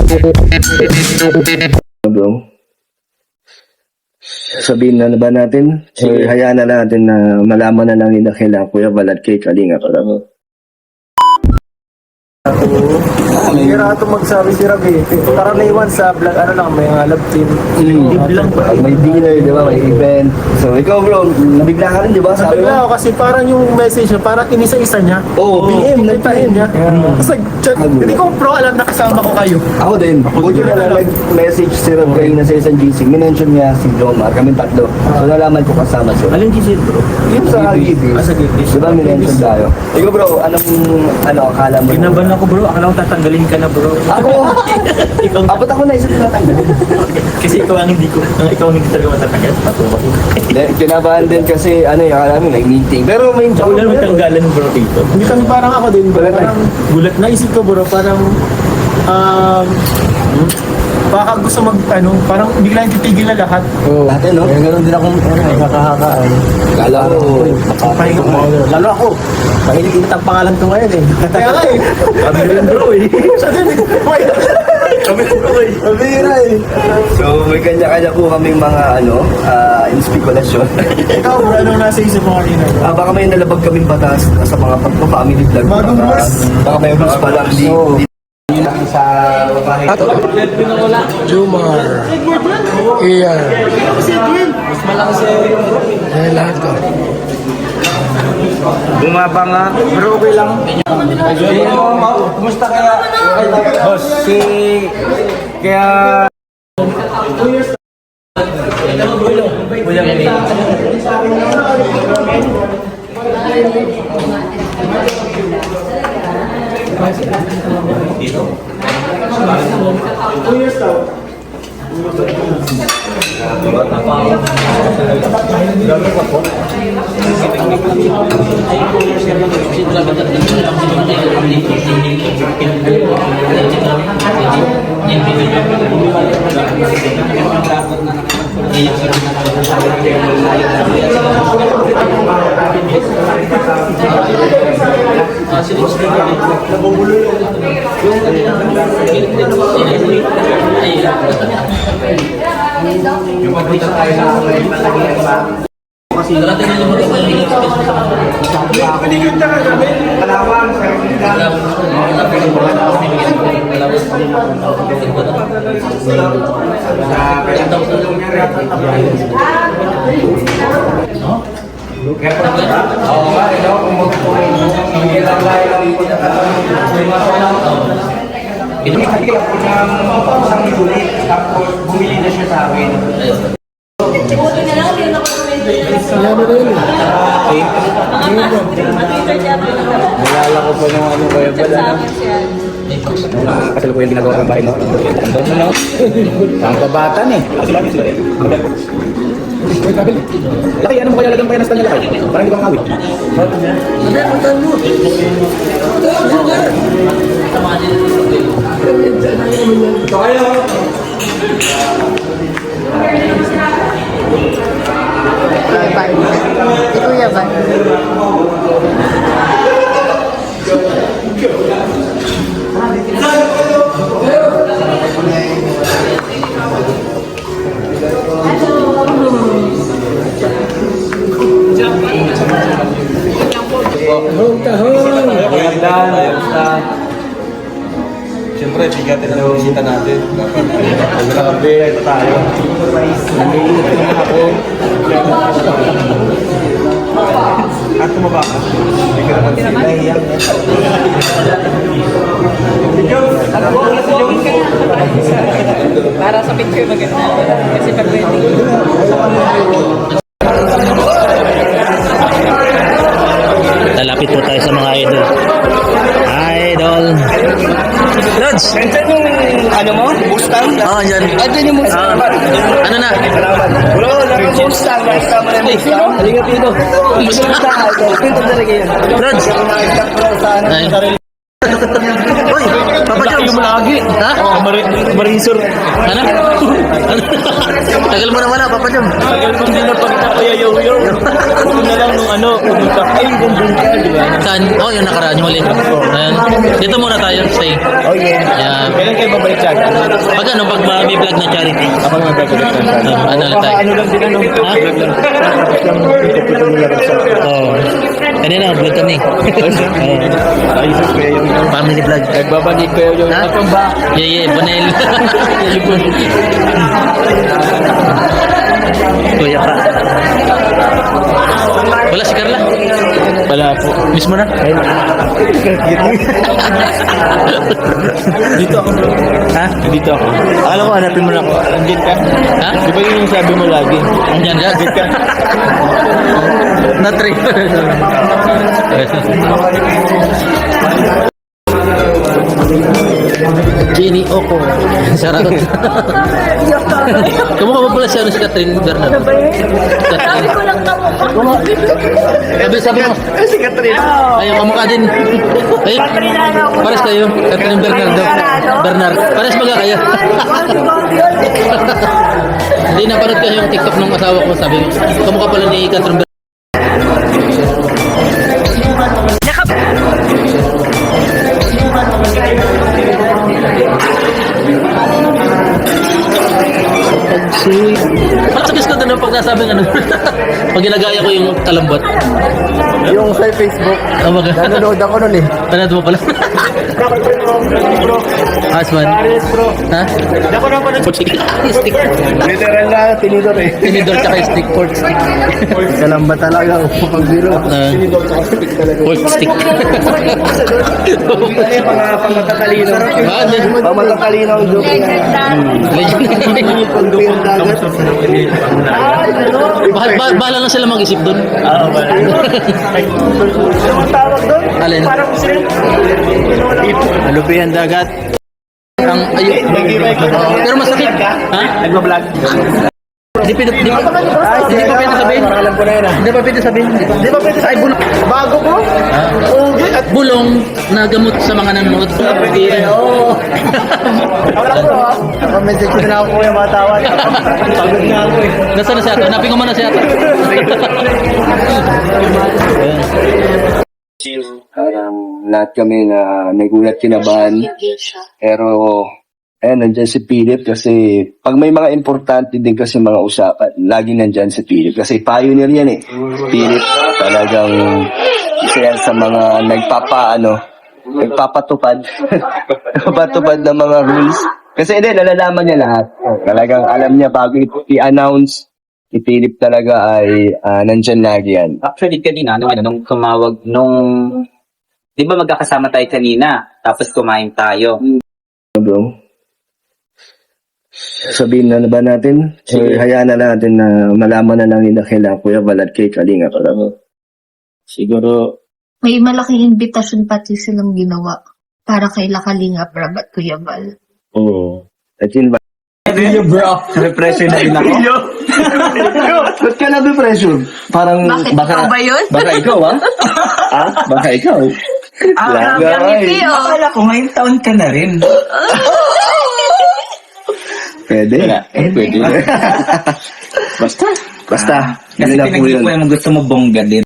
Bro, sabihin na ba natin? Hayaan na natin na malaman na lang nila kila Kuya Val at kay Kalinga para mo. Hira ito magsabi si Rabi. Karaniwan sa vlog, ano lang, may love team. Pag may dinner, di ba? May event. So, ikaw bro, nabigla ka rin, di ba? Sabi Nabigla mo? ako kasi parang yung message niya, parang inisa-isa niya. Oo, PM, PM niya. Tapos nag-chat, hindi ko pro alam na kasama ko kayo. Ako din. Buti na lang nag-message si Rob kayo na sa isang GC. Minention niya si Jomar, kami tatlo. So, nalaman ko kasama siya. Alin GC bro? Yung sa GC. Sa GC. Di ba minention tayo? Ikaw bro, anong akala mo? Kinabahan ako bro, akala ko tatanggalin ka na bro. Ako! Abot ako na isip na tanggal. Kasi ikaw ang hindi talaga matatanggal. Patulog. Kinabahan din kasi, akala mo, nag-meeting. Pero may Wala naman tanggalan bro dito. Hindi kami parang ako din. Parang Gulat na. naisip ko bro, parang baka gusto parang bigla yung titigil na lahat. Dati, no? Kaya gano'n din akong nakakaka. Kala ko, Pahinga ko. Lalo ako. Mahilig yung pangalan ko ngayon eh. Kaya nga eh. Sabi rin bro eh. Siya din eh. Kami bro eh. mabira eh. So, may kanya-kanya po kaming mga, inspikulasyon. Ikaw bro, anong nasa isip mo kanina? Baka may nalabag kaming batas sa mga pagpa-family vlog. Bagong rules. Baka may rules pa lang. Di lang sa babae. Jumar. Iyan. Yan lahat ko. Bumaba nga. Pero okay lang. Kumusta kaya? Boss, kaya... Nalala ko po ng Kuya Val. Kasal ko yung ginagawa ng bahay mo. Ang babatan eh. Laki, ano mo kaya lagang payanas na laki? Parang di ba ngawit? Kuya Val. Siyempre, bigatin ang bisita natin. Grabe, ito tayo. Nandito naman ako. At tumaba ka. Hindi ka naman sila. Nahiyak. Para sa picture maganda. Kasi pag wedding. Talapit po tayo sa mga idol. Idol. Lods! Ano mo? Mustang? Oh, yan. Andyan yung Mustang. Ano na? Bro, Mustang. Nakita mo na yung Mustang. Halika dito. Mustang. Pinto talaga yun. Lods! Uy, Papa Jones. Lagi. Ha? Marisor. Ano? Tagal mo naman Papa Jom. Tagal ko din na pagkapayayaw-yaw. Ito na lang nung ano, pumunta. Ay, gandun ka, di ba? Saan? Oh, yung nakaraan yung mali. Ayan. Dito muna tayo. Stay. Oh, yeah. Ayan. Kailan kayo babalik siya? Pag ano, pag may vlog na charity. Ako naman babalik siya. Ano lang tayo? Ano lang din, ano? Ha? Vlog lang. Oo. Kanina, vlog kami. Ay, sus, kaya yung Family vlog. nagbabalik kayo yung Ha? atong ba? Yeah, Bonel. Kuya pa. Wala si Carla. Wala po. Miss mo na? Dito ako, bro. Ha? Dito ako. Alam ko, hanapin mo na ako. Andiyan ka? Ha? Di ba yun yung sabi mo lagi? Andyan ka? Andiyan ka? Na-trick. Jenny Oko. Sarap. Kamukha ba pala siya si Catherine Bernardo? Ano ba yun? Catherine. Sabi ko lang kamukha. Sabi mo. Si Catherine. Ayun, kamukha din. Ay, pares kayo. Catherine Bernardo. Bernard. Pares baga kayo. Hindi, napanood ko yung TikTok ng asawa ko. Sabi mo, kamukha pala ni Catherine Bernardo. Parang sa ko doon pag nasabing ano. Pag ginagaya ko yung kalambot. Yung sa Facebook, Oh, baga. nanonood ako nun eh. Panood mo pala. Asman. Ha? Ako na pa Stick. Literal na, tinidor eh. Tinidor tsaka stick. Pork stick. Kalamba talaga ang pagbiro. Pork stick. Pangmatatalino. Ah, hindi. Pangmatatalino ang joke yan. Legend. Pagpiyang dagat. Bahala lang sila mag-isip doon. Oo, ba? Ang tawag doon? Alin? Parang Muslim. Alupihan dagat. Ang ayun. Pero masakit. Ha? Nagbablog. Di pa pwede sabihin. Parang alam ko na yun ah. Hindi pa pwede sabihin. Di ba pwede sa bulong? Bago ko? Bulong na gamot sa mga nanonood. Oo. Wala ko ah. Message ko na ako kuya matawad. Pagod na ako eh. Nasaan na si Ato? Hanapin ko muna si Ato. Parang lahat kami na nagulat kinabahan. Pero, nandiyan si Philip kasi pag may mga importante din kasi mga usapan, lagi nandyan si Philip. Kasi pioneer yan eh. Philip talagang isa yan sa mga nagpapatupad. Nagpapatupad ng mga rules. Kasi hindi, nalalaman niya lahat. Talagang alam niya bago i-announce, si Philip talaga ay nandyan lagi yan. Actually, kanina, nung tumawag, di ba magkakasama tayo kanina, tapos kumain tayo. Bro, sabihin na ba natin? So, hayaan na natin na malaman na lang nila kila Kuya Val at kay Kalinga. Siguro, May malaking imbitasyon pati silang ginawa para kay Kalinga Prab at Kuya Val. Oo. At yun ba? bro, repression na din ako. Ba't ka na-depression? Parang, Bakit ikaw ba yun? Baka ikaw, ha? Baka ikaw. Lagay. Akala ko ngayong taon ka na rin. Pwede. Pwede. Basta. Kasi Yun na po pinag-ipo yun. yung gusto mo bongga din.